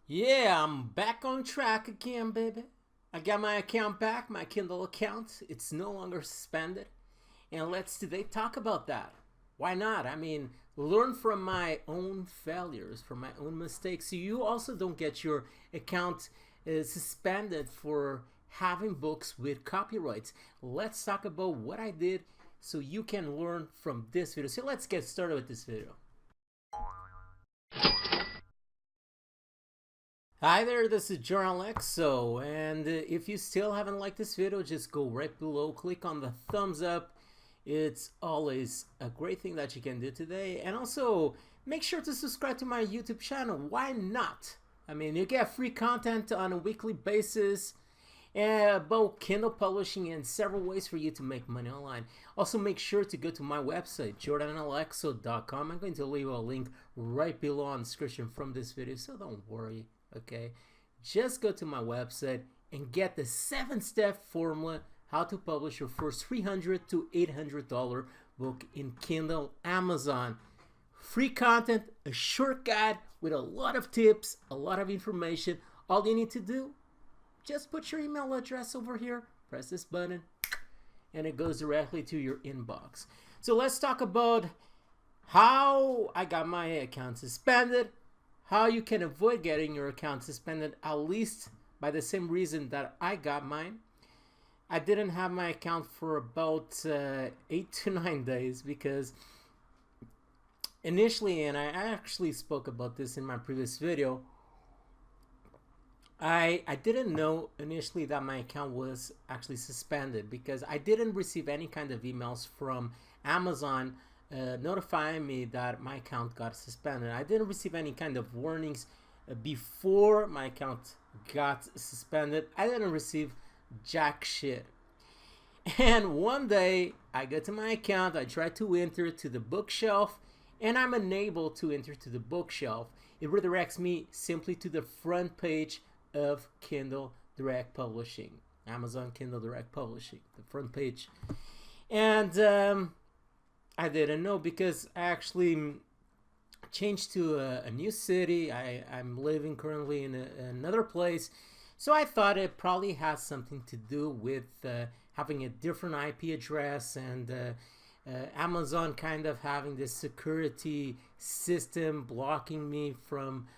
Yeah, I'm back on track again, baby. I got my account back, my Kindle account. It's no longer suspended. And let's today talk about that. Why not? I mean, learn from my own failures, from my own mistakes, so you also don't get your account suspended for having books with copyrights. Let's talk about what I did so you can learn from this video. So let's get started with this video. Hi there, this is Journal XO, and if you still haven't liked this video, just go right below, click on the thumbs up. It's always a great thing that you can do today. And also, make sure to subscribe to my YouTube channel. Why not? I mean, you get free content on a weekly basis about Kindle publishing and several ways for you to make money online. Also, make sure to go to my website, jordanalexo.com. I'm going to leave a link right below on the description from this video, so don't worry. Okay, just go to my website and get the 7-step formula how to publish your first $300 to $800 book in Kindle Amazon. Free content, a short guide with a lot of tips, a lot of information. All you need to do, just put your email address over here, press this button, and it goes directly to your inbox. So let's talk about how I got my account suspended, how you can avoid getting your account suspended, at least by the same reason that I got mine. I didn't have my account for about 8 to 9 days because initially, and I actually spoke about this in my previous video, I didn't know initially that my account was actually suspended because I didn't receive any kind of emails from Amazon notifying me that my account got suspended. I didn't receive any kind of warnings before my account got suspended. I didn't receive jack shit. And one day I go to my account, I try to enter to the bookshelf, and I'm unable to enter to the bookshelf. It redirects me simply to the front page of Kindle Direct Publishing, Amazon Kindle Direct Publishing, the front page. And I didn't know because I actually changed to a new city. I'm living currently in another place. So I thought it probably has something to do with having a different IP address and Amazon kind of having this security system blocking me from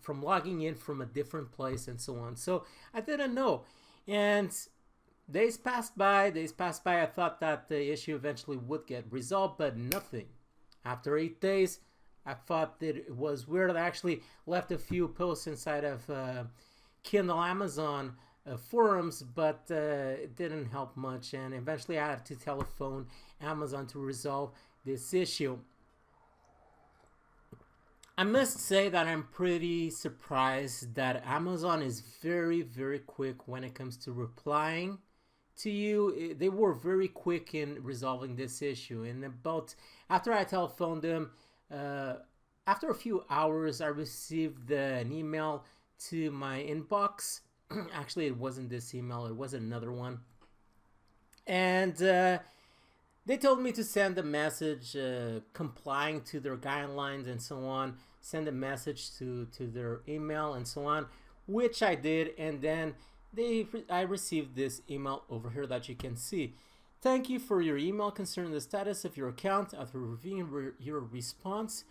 logging in from a different place and so on. So I didn't know. And days passed by. I thought that the issue eventually would get resolved, but nothing. After 8 days, I thought that it was weird. I actually left a few posts inside of Kindle Amazon forums, but it didn't help much. And eventually, I had to telephone Amazon to resolve this issue. I must say that I'm pretty surprised that Amazon is very, very quick when it comes to replying to you. They were very quick in resolving this issue. And after I telephoned them, after a few hours, I received an email to my inbox. Actually, it wasn't this email, it was another one. And they told me to send a message complying to their guidelines and so on, send a message to their email and so on, which I did. And then I received this email over here that you can see. Thank you for your email concerning the status of your account. After reviewing your response,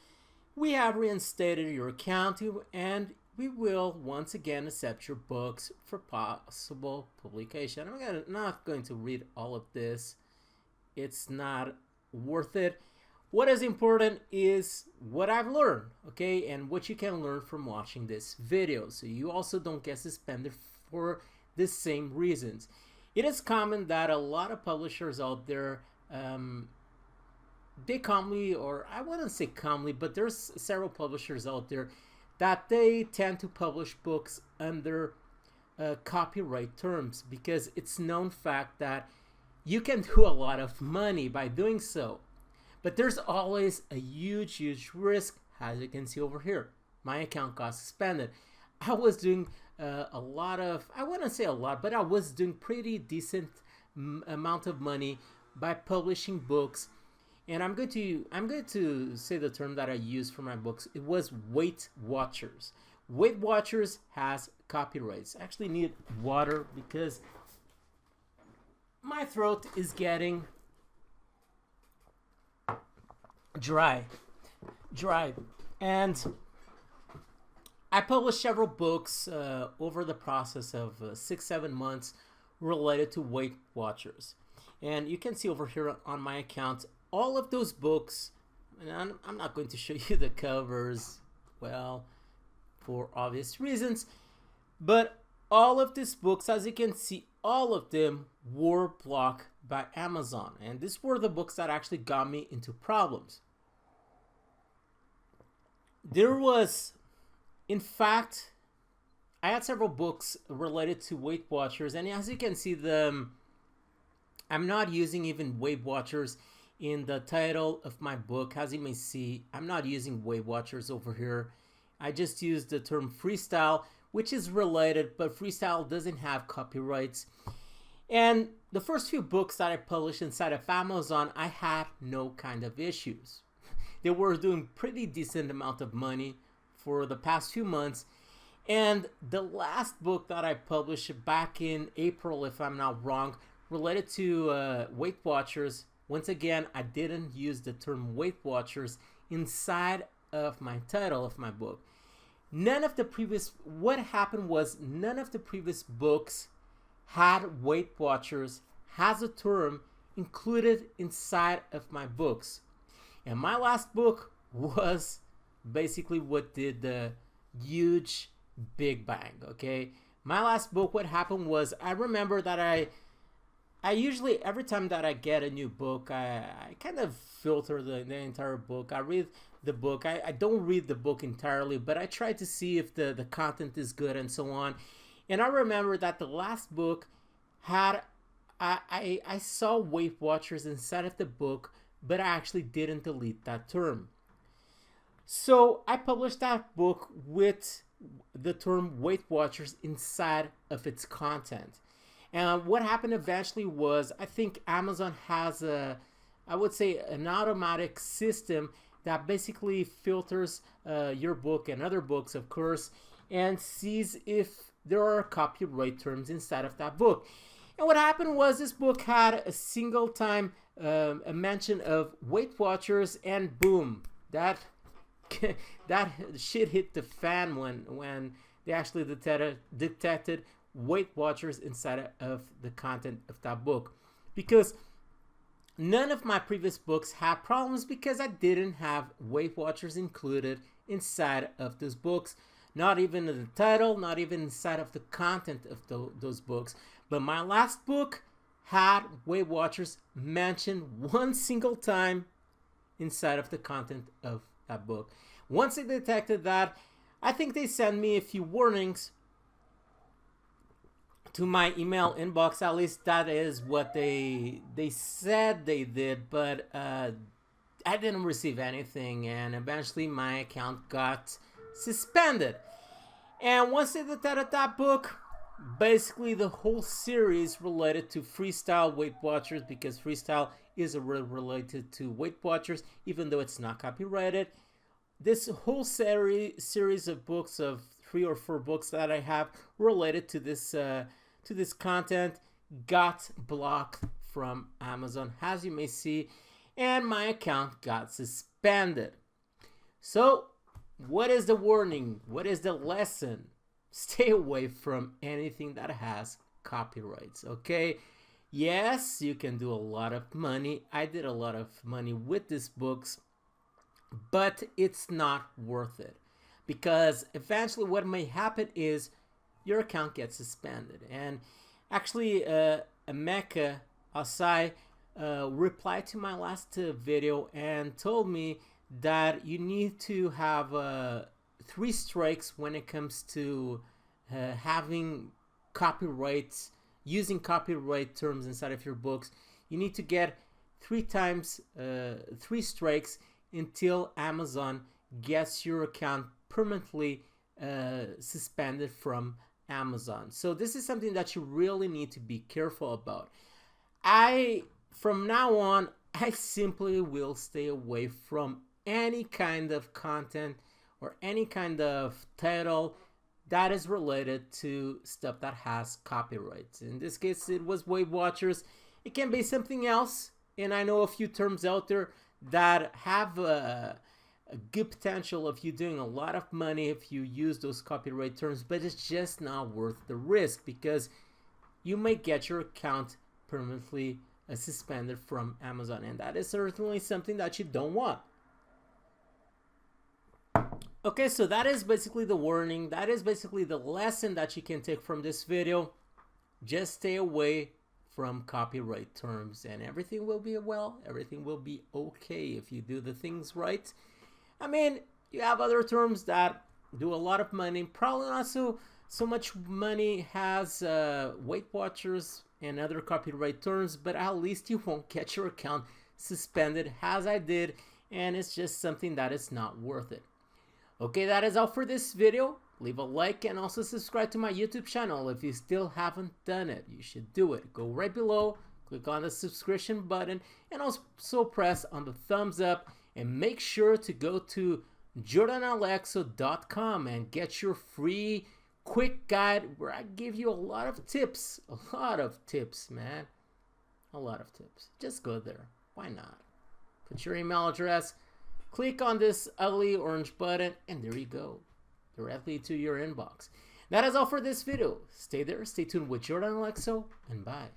we have reinstated your account and we will once again accept your books for possible publication. I'm not going to read all of this. It's not worth it. What is important is what I've learned, okay, and what you can learn from watching this video, so you also don't get suspended for the same reasons. It is common that a lot of publishers out there, they calmly, or I wouldn't say calmly, but there's several publishers out there that they tend to publish books under copyright terms because it's known fact that you can do a lot of money by doing so. But there's always a huge risk, as you can see over here. My account got suspended. I was doing a lot of, I wouldn't say a lot, but I was doing pretty decent amount of money by publishing books. And I'm going to say the term that I use for my books. It was Weight Watchers. Weight Watchers has copyrights. I actually need water because my throat is getting dry. And I published several books over the process of 6-7 months related to Weight Watchers. And you can see over here on my account all of those books. And I'm not going to show you the covers, well, for obvious reasons. But all of these books, as you can see, all of them were blocked by Amazon. And these were the books that actually got me into problems. There was, in fact, I had several books related to Weight Watchers, and as you can see, I'm not using even Weight Watchers in the title of my book. As you may see, I'm not using Weight Watchers over here. I just used the term freestyle, which is related, but freestyle doesn't have copyrights. And the first few books that I published inside of Amazon, I had no kind of issues. They were doing pretty decent amount of money for the past few months. And the last book that I published back in April, if I'm not wrong, related to Weight Watchers. Once again, I didn't use the term Weight Watchers inside of my title of my book. What happened was none of the previous books had Weight Watchers as a term included inside of my books. And my last book was basically what did the huge big bang, okay? My last book, what happened was, I remember that I usually, every time that I get a new book, I kind of filter the entire book. I read the book. I don't read the book entirely, but I try to see if the content is good and so on. And I remember that the last book had, I saw Weight Watchers inside of the book, but I actually didn't delete that term. So I published that book with the term Weight Watchers inside of its content. And what happened eventually was, I think Amazon has I would say an automatic system that basically filters your book and other books, of course, and sees if there are copyright terms inside of that book. And what happened was, this book had a single time a mention of Weight Watchers, and boom, that shit hit the fan when they actually detected Weight Watchers inside of the content of that book. Because none of my previous books had problems because I didn't have Weight Watchers included inside of those books. Not even in the title, not even inside of the content of those books. But my last book had Weight Watchers mentioned one single time inside of the content of that book. Once they detected that, I think they sent me a few warnings to my email inbox. At least that is what they said they did, but I didn't receive anything, and eventually my account got suspended. And once they detected that book, basically the whole series related to freestyle Weight Watchers, because freestyle is related to Weight Watchers, even though it's not copyrighted. This whole series of books, of 3 or 4 books that I have related to this content, got blocked from Amazon, as you may see, and my account got suspended. So what is the warning? What is the lesson? Stay away from anything that has copyrights, okay? Yes, you can do a lot of money. I did a lot of money with these books, but it's not worth it, because eventually what may happen is your account gets suspended. And actually, Emeka Asai replied to my last video and told me that you need to have 3 strikes when it comes to having copyrights, using copyright terms inside of your books. You need to get 3 strikes until Amazon gets your account permanently suspended from Amazon. So this is something that you really need to be careful about. From now on, I simply will stay away from any kind of content or any kind of title that is related to stuff that has copyrights. In this case, it was Weight Watchers. It can be something else, and I know a few terms out there that have a good potential of you doing a lot of money if you use those copyright terms, but it's just not worth the risk because you may get your account permanently suspended from Amazon, and that is certainly something that you don't want. Okay, so that is basically the warning. That is basically the lesson that you can take from this video. Just stay away from copyright terms and everything will be well, everything will be okay if you do the things right. I mean, you have other terms that do a lot of money, probably not so much money has Weight Watchers and other copyright terms, but at least you won't get your account suspended as I did, and it's just something that is not worth it. Okay, that is all for this video. Leave a like and also subscribe to my YouTube channel if you still haven't done it. You should do it. Go right below, click on the subscription button, and also press on the thumbs up, and make sure to go to jordanalexo.com and get your free quick guide where I give you a lot of tips, man, a lot of tips. Just go there. Why not? Put your email address, click on this ugly orange button, and there you go, directly to your inbox. That is all for this video. Stay there, stay tuned with Jordan Alexo, and bye.